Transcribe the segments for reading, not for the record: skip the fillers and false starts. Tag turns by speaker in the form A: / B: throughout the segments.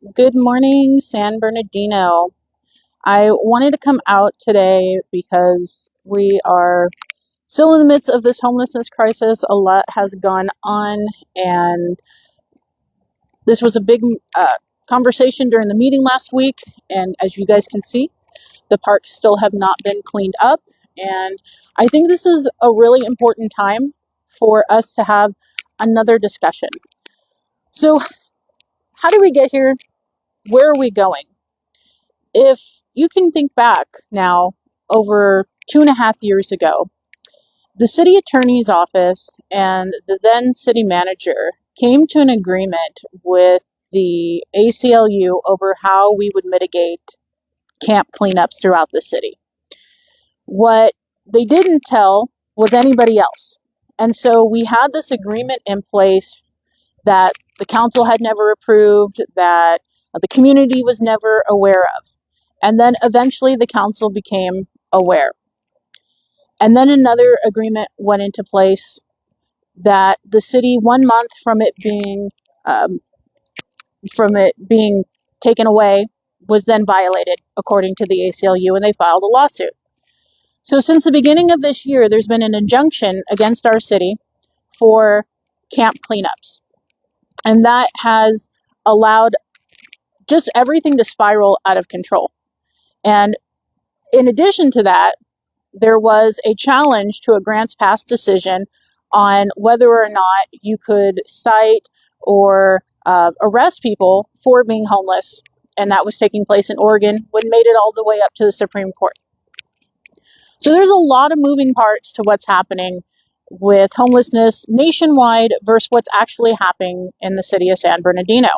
A: Good morning, San Bernardino. I wanted to come out today because we are still in the midst of this homelessness crisis. A lot has gone on, and this was a big conversation during the meeting last week. And as you guys can see, the parks still have not been cleaned up. And I think this is a really important time for us to have another discussion. So, how did we get here? Where are we going? If you can think back now, over 2.5 years ago, the city attorney's office and the then city manager came to an agreement with the ACLU over how we would mitigate camp cleanups throughout the city. What they didn't tell was anybody else. And so we had this agreement in place that the council had never approved, that the community was never aware of. And then eventually the council became aware. And then another agreement went into place that the city, 1 month um, from it being taken away, was then violated according to the ACLU, and they filed a lawsuit. So since the beginning of this year, there's been an injunction against our city for camp cleanups, and that has allowed just everything to spiral out of control. And in addition to that, there was a challenge to a grants pass decision on whether or not you could cite or arrest people for being homeless, and that was taking place in Oregon, when made it all the way up to the Supreme Court. So there's a lot of moving parts to what's happening with homelessness nationwide versus what's actually happening in the city of San Bernardino.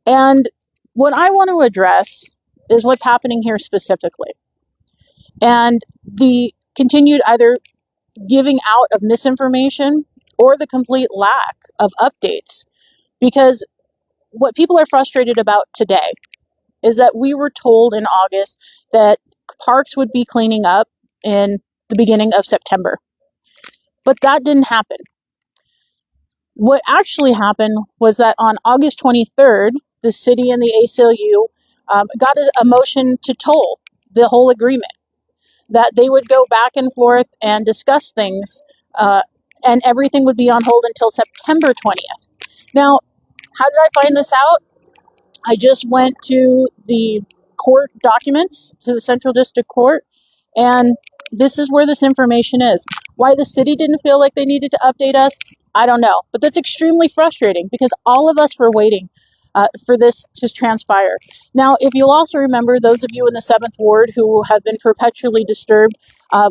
A: And what I want to address is what's happening here specifically, and the continued either giving out of misinformation or the complete lack of updates. Because what people are frustrated about today is that we were told in August that parks would be cleaning up in the beginning of September. But that didn't happen. What actually happened was that on August 23rd, the city and the ACLU got a motion to toll the whole agreement, that they would go back and forth and discuss things, and everything would be on hold until September 20th. Now, how did I find this out? I just went to the court documents, to the Central District Court, and this is where this information is. Why the city didn't feel like they needed to update us, I don't know. But that's extremely frustrating because all of us were waiting for this to transpire. Now, if you'll also remember, those of you in the 7th Ward who have been perpetually disturbed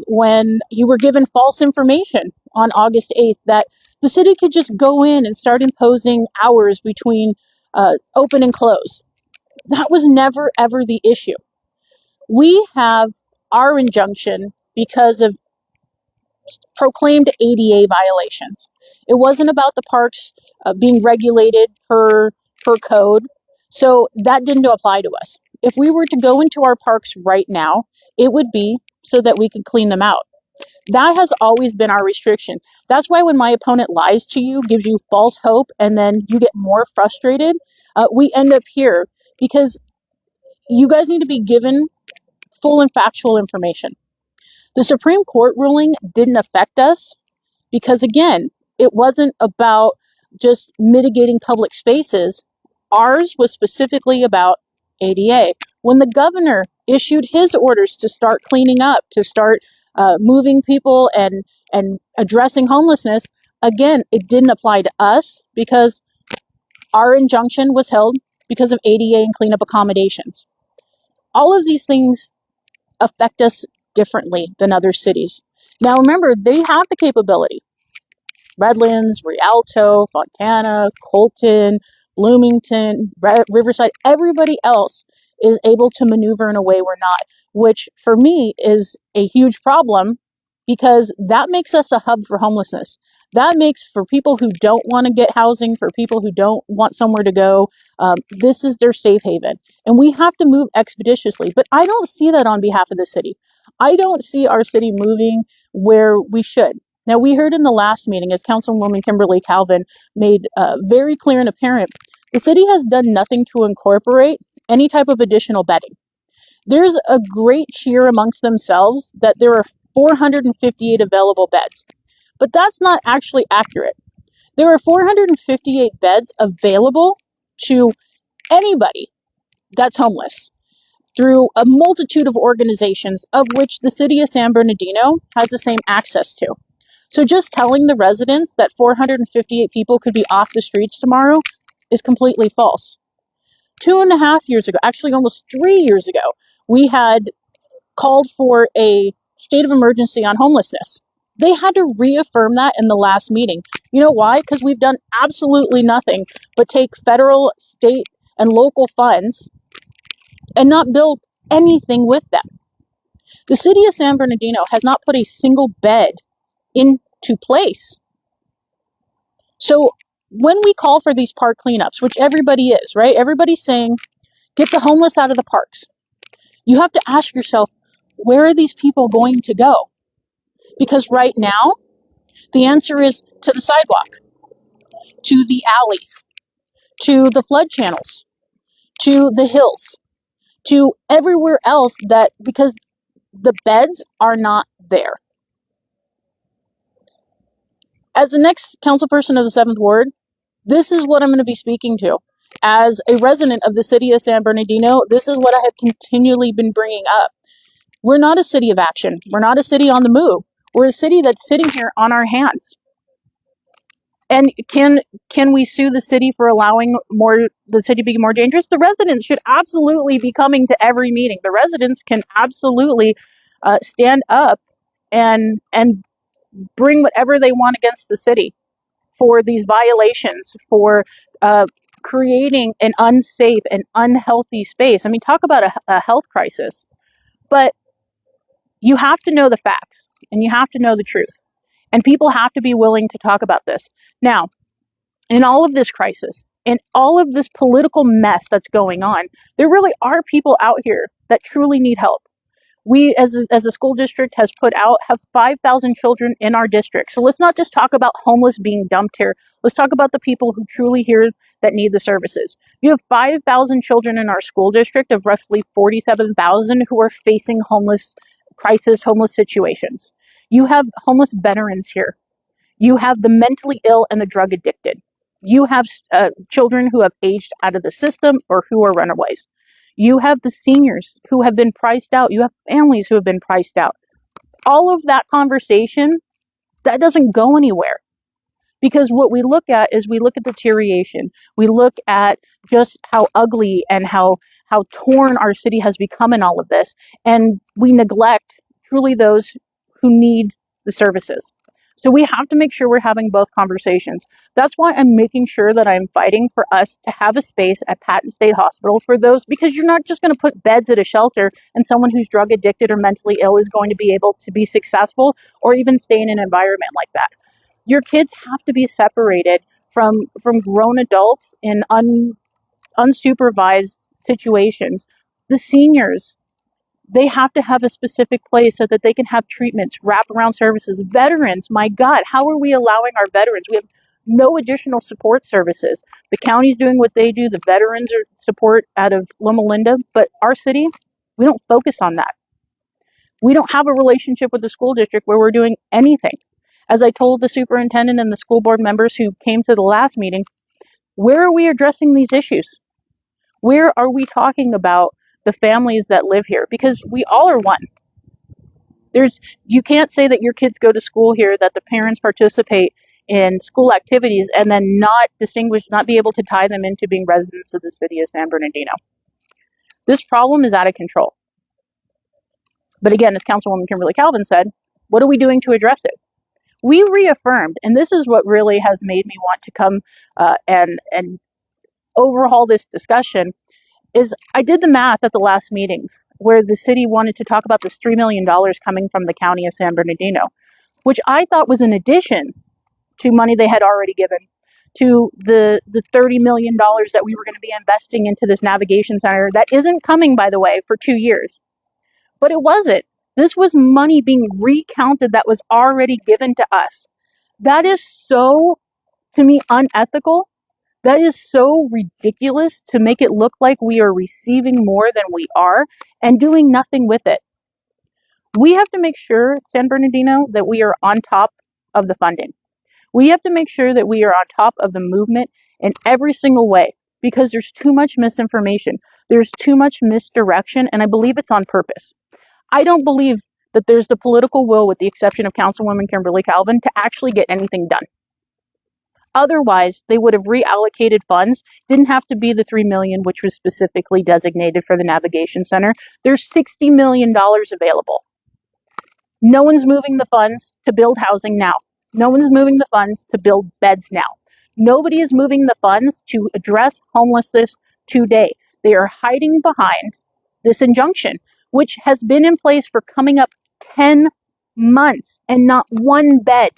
A: when you were given false information on August 8th, that the city could just go in and start imposing hours between open and close. That was never, ever the issue. We have our injunction because of proclaimed ADA violations. It wasn't about the parks being regulated per code, so that didn't apply to us. If we were to go into our parks right now, it would be so that we could clean them out. That has always been our restriction. That's why when my opponent lies to you, gives you false hope, and then you get more frustrated, we end up here because you guys need to be given full and factual information. The Supreme Court ruling didn't affect us because, again, it wasn't about just mitigating public spaces. Ours was specifically about ADA. When the governor issued his orders to start cleaning up, to start moving people and addressing homelessness, again, it didn't apply to us because our injunction was held because of ADA and cleanup accommodations. All of these things affect us differently than other cities. Now remember, they have the capability. Redlands, Rialto, Fontana, Colton, Bloomington, Riverside, everybody else is able to maneuver in a way we're not, which for me is a huge problem because that makes us a hub for homelessness. That makes, for people who don't want to get housing, for people who don't want somewhere to go, this is their safe haven. And we have to move expeditiously. But I don't see that on behalf of the city. I don't see our city moving where we should. Now, we heard in the last meeting, as Councilwoman Kimberly Calvin made very clear and apparent, The city has done nothing to incorporate any type of additional bedding. There's a great cheer amongst themselves that there are 458 available beds, but that's not actually accurate. There are 458 beds available to anybody that's homeless through a multitude of organizations, of which the city of San Bernardino has the same access to. So just telling the residents that 458 people could be off the streets tomorrow is completely false. 2.5 years ago, actually almost 3 years ago, we had called for a state of emergency on homelessness. They had to reaffirm that in the last meeting. You know why? Because we've done absolutely nothing but take federal, state, and local funds and not build anything with them. The city of San Bernardino has not put a single bed into place. So when we call for these park cleanups, which everybody is, right? Everybody's saying, get the homeless out of the parks. You have to ask yourself, where are these people going to go? Because right now, the answer is to the sidewalk, to the alleys, to the flood channels, to the hills, to everywhere else because the beds are not there. As the next council person of the 7th Ward, this is what I'm going to be speaking to. As a resident of the city of San Bernardino, this is what I have continually been bringing up. We're not a city of action. We're not a city on the move. We're a city that's sitting here on our hands. And can we sue the city for allowing the city to be more dangerous? The residents should absolutely be coming to every meeting. The residents can absolutely stand up and bring whatever they want against the city for these violations, for creating an unsafe and unhealthy space. I mean, talk about a health crisis. But you have to know the facts and you have to know the truth. And people have to be willing to talk about this. Now, in all of this crisis, in all of this political mess that's going on, there really are people out here that truly need help. We, as a school district, have 5,000 children in our district. So let's not just talk about homeless being dumped here. Let's talk about the people who truly here that need the services. You have 5,000 children in our school district of roughly 47,000 who are facing homeless situations. You have homeless veterans here. You have the mentally ill and the drug addicted. You have children who have aged out of the system or who are runaways. You have the seniors who have been priced out. You have families who have been priced out. All of that conversation, that doesn't go anywhere. Because what we look at is we look at deterioration. We look at just how ugly and how torn our city has become in all of this. And we neglect truly those who need the services. So we have to make sure we're having both conversations. That's why I'm making sure that I'm fighting for us to have a space at Patton State Hospital for those, because you're not just going to put beds at a shelter and someone who's drug addicted or mentally ill is going to be able to be successful or even stay in an environment like that. Your kids have to be separated from grown adults in unsupervised situations. The seniors, they have to have a specific place so that they can have treatments, wraparound services. Veterans, my God, how are we allowing our veterans? We have no additional support services. The county's doing what they do. The veterans are support out of Loma Linda, but our city, we don't focus on that. We don't have a relationship with the school district where we're doing anything. As I told the superintendent and the school board members who came to the last meeting, where are we addressing these issues? Where are we talking about the families that live here? Because we all are one. You can't say that your kids go to school here, that the parents participate in school activities, and then not be able to tie them into being residents of the city of San Bernardino. This problem is out of control. But again, as Councilwoman Kimberly Calvin said, what are we doing to address it? We reaffirmed, and this is what really has made me want to come and overhaul this discussion, is I did the math at the last meeting where the city wanted to talk about this $3 million coming from the county of San Bernardino, which I thought was in addition to money they had already given, to the $30 million that we were going to be investing into this navigation center that isn't coming, by the way, for 2 years. But it wasn't. This was money being recounted that was already given to us. That is so, to me, unethical That is so ridiculous to make it look like we are receiving more than we are and doing nothing with it. We have to make sure, San Bernardino, that we are on top of the funding. We have to make sure that we are on top of the movement in every single way, because there's too much misinformation. There's too much misdirection, and I believe it's on purpose. I don't believe that there's the political will, with the exception of Councilwoman Kimberly Calvin, to actually get anything done. Otherwise, they would have reallocated funds. Didn't have to be the $3 million, which was specifically designated for the Navigation Center. There's $60 million available. No one's moving the funds to build housing now. No one's moving the funds to build beds now. Nobody is moving the funds to address homelessness today. They are hiding behind this injunction, which has been in place for coming up 10 months, and not one bed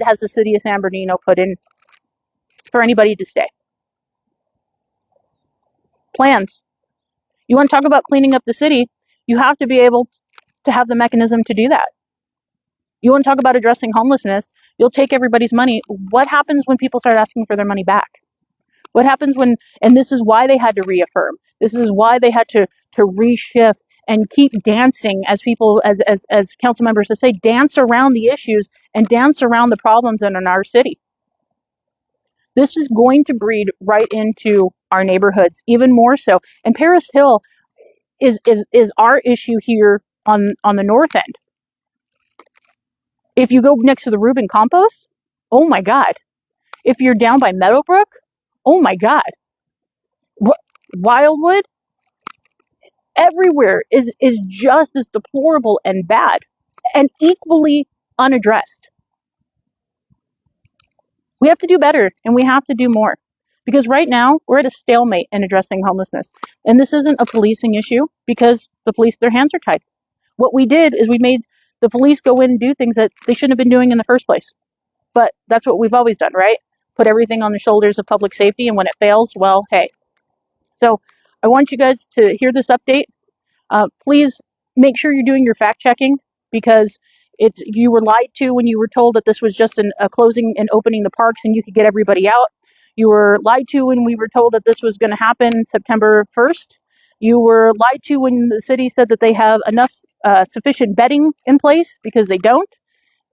A: has the city of San Bernardino put in for anybody to stay. Plans. You want to talk about cleaning up the city, you have to be able to have the mechanism to do that. You want to talk about addressing homelessness, you'll take everybody's money. What happens when people start asking for their money back? What happens when, and this is why they had to reaffirm, this is why they had to reshift and keep dancing, as people, as council members to say, dance around the issues and dance around the problems in our city. This is going to breed right into our neighborhoods, even more so. And Perris Hill is our issue here on the north end. If you go next to the Reuben compost, oh my God. If you're down by Meadowbrook, oh my God. Wildwood, everywhere is just as deplorable and bad and equally unaddressed. We have to do better, and we have to do more, because right now we're at a stalemate in addressing homelessness. And this isn't a policing issue, because the police, their hands are tied. What we did is we made the police go in and do things that they shouldn't have been doing in the first place. But that's what we've always done, right? Put everything on the shoulders of public safety, and when it fails, well, hey. So I want you guys to hear this update. Please make sure you're doing your fact checking, because you were lied to when you were told that this was just a closing and opening the parks and you could get everybody out. You were lied to when we were told that this was going to happen September 1st. You were lied to when the city said that they have enough sufficient bedding in place, because they don't.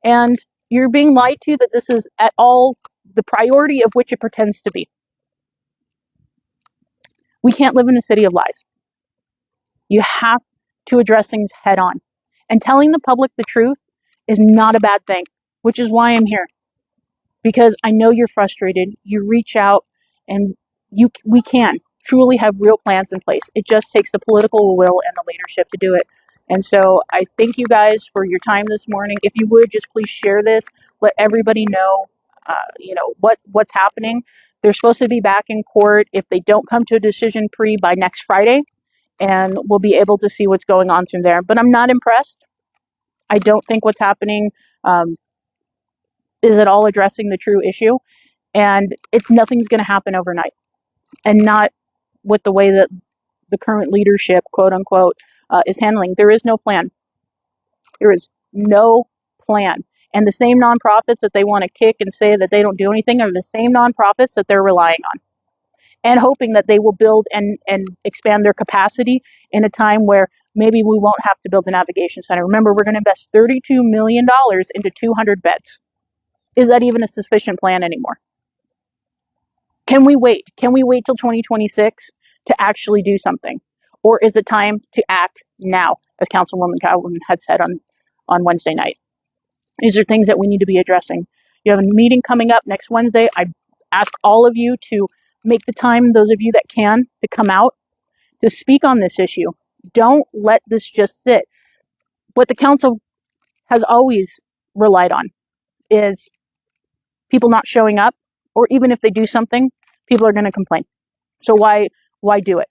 A: And you're being lied to that this is at all the priority of which it pretends to be. We can't live in a city of lies. You have to address things head on. And telling the public the truth is not a bad thing, which is why I'm here. Because I know you're frustrated. You reach out, and we can truly have real plans in place. It just takes the political will and the leadership to do it. And so I thank you guys for your time this morning. If you would, just please share this. Let everybody know, what's happening. They're supposed to be back in court if they don't come to a decision by next Friday. And we'll be able to see what's going on from there. But I'm not impressed. I don't think what's happening is at all addressing the true issue. And nothing's going to happen overnight. And not with the way that the current leadership, quote unquote, is handling. There is no plan. There is no plan. And the same nonprofits that they want to kick and say that they don't do anything are the same nonprofits that they're relying on, and hoping that they will build and expand their capacity in a time where maybe we won't have to build a navigation center. Remember, we're going to invest $32 million into 200 beds. Is that even a sufficient plan anymore? Can we wait? Can we wait till 2026 to actually do something? Or is it time to act now, as Councilwoman Calvin had said on Wednesday night? These are things that we need to be addressing. You have a meeting coming up next Wednesday. I ask all of you to make the time, those of you that can, to come out to speak on this issue. Don't let this just sit. What the council has always relied on is people not showing up, or even if they do something, people are going to complain. So why do it?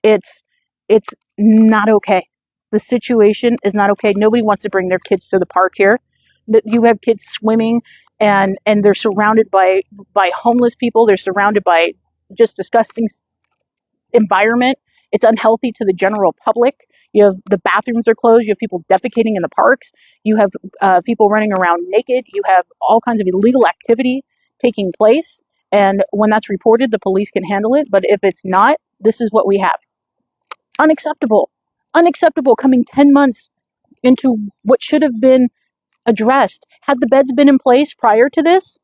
A: It's not okay. The situation is not okay. Nobody wants to bring their kids to the park here. You have kids swimming, and they're surrounded by homeless people. They're surrounded by just disgusting environment. It's unhealthy to the general public. You have the bathrooms are closed. You have people defecating in the parks. You have people running around naked. You have all kinds of illegal activity taking place. And when that's reported, the police can handle it. But if it's not, this is what we have. Unacceptable. Unacceptable coming 10 months into what should have been addressed. Had the beds been in place prior to this,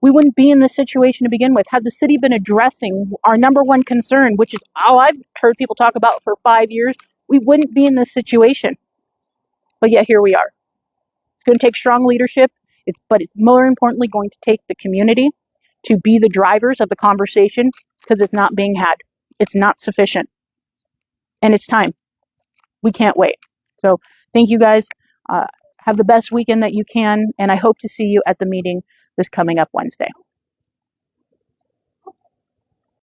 A: we wouldn't be in this situation to begin with. Had the city been addressing our number one concern, which is all I've heard people talk about for 5 years, we wouldn't be in this situation. But yet here we are. It's going to take strong leadership, but it's more importantly going to take the community to be the drivers of the conversation, because it's not being had. It's not sufficient. And it's time. We can't wait. So thank you guys. Have the best weekend that you can, and I hope to see you at the meeting this coming up Wednesday.